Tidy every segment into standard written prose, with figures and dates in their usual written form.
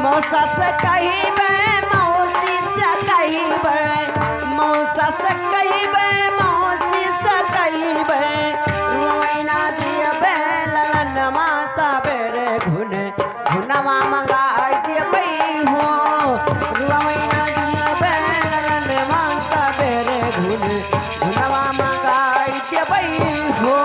मौसास कहिबे मौसी से कहिबे मौसास कहिबे मौसी से कहिबे रोइना दियबे ललन मासा बेरे घुने घुनवा मंगाई दियबे हो रोइना दियबे ललन मासा बेरे घुने घुनवा मंगाई दियबे हो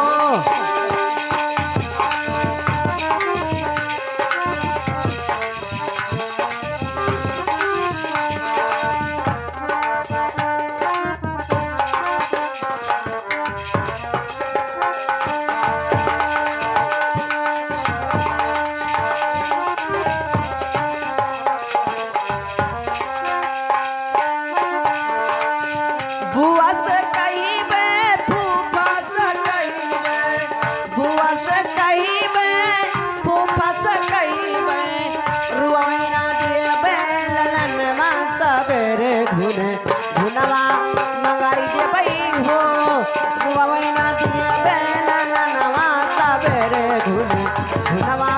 बुआ से कहिबे फूफा से कहिबे बुआ से कहिबे फूफा से कहिबे रुइना दियबे ललन मासा बेरे घुने घुनवा मंगाई देबे हो रुइना दियबे ललन मासा बेरे घुने घुनवा